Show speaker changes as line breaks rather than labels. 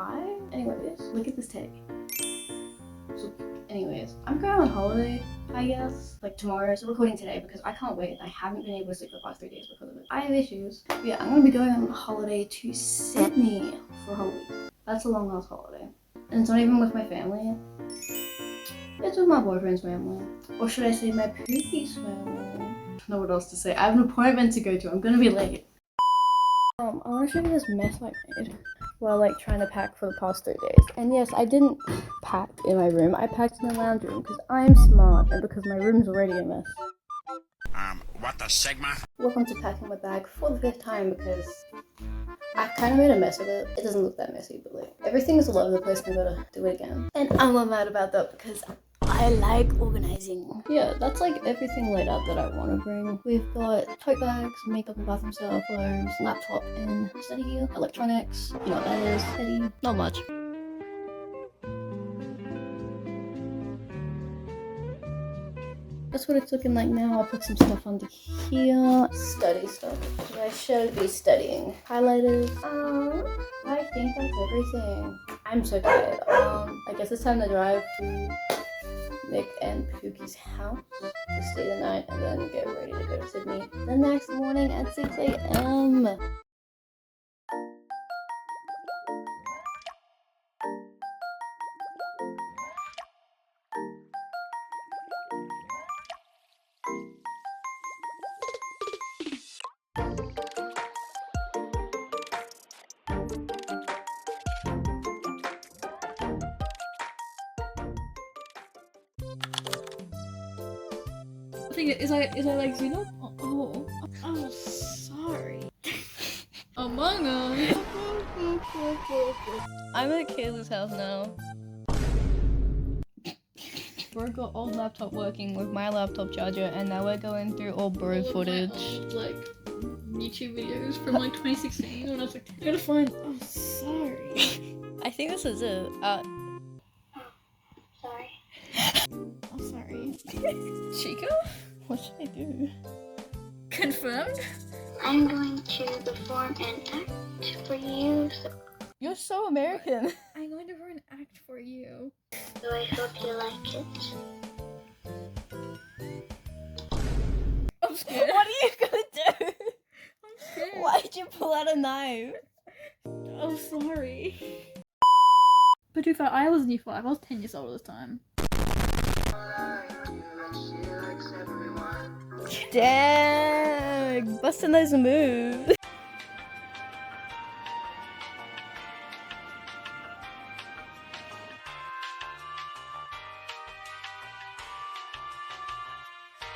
cry. Anyways, look at this teddy. So, anyways, I'm going on holiday, I guess, like tomorrow. So recording today because I can't wait. I haven't been able to sleep for the past 3 days because of it. I have issues. But yeah, I'm gonna be going on holiday to Sydney for a whole week. That's a long ass holiday. And it's not even with my family. It's with my boyfriend's family. Or should I say my pookie's family? I don't know what else to say. I have an appointment to go to. I'm gonna be late. I want to show you this mess I made while like trying to pack for the past 3 days. And yes, I didn't pack in my room. I packed in the lounge room because I'm smart and because my room's already a mess.
What the Sigma?
Welcome to packing my bag for the 5th time because I kind of made a mess of it. It doesn't look that messy, but like everything is all over the place and I gotta do it again. And I'm not mad about that because I like organizing. Yeah, that's like everything laid out that I want to bring. We've got tote bags, makeup and bathroom stuff, clothes, laptop and study gear, electronics. You know what that is? Study. Not much. That's what it's looking like now. I'll put some stuff under here. Study stuff. I should be studying. Highlighters. I think that's everything. I'm so tired. I guess it's time to drive to Nick and Pookie's house to stay the night and then get ready to go to Sydney the next morning at 6 a.m.
Is I like Xena? Oh, sorry. Among Us.
I'm at Kayla's house now.
Bro got old laptop working with
With my laptop charger, and now we're going through all bro
all of my
footage.
old, like YouTube videos from like 2016, and I was like, I gotta find. Oh, sorry.
I think this is it.
Sorry.
Oh, sorry.
Chica? What should I do?
Confirmed.
I'm going to perform an act for you,
You're so American.
I'm going to run an act for you.
so I hope you like it.
I'm scared.
What are you gonna do?
I'm scared.
Why'd you pull out a knife?
Oh, sorry. But to be fair, I was in year 5. I was 10 years old at this time.
Dang, busting those moves.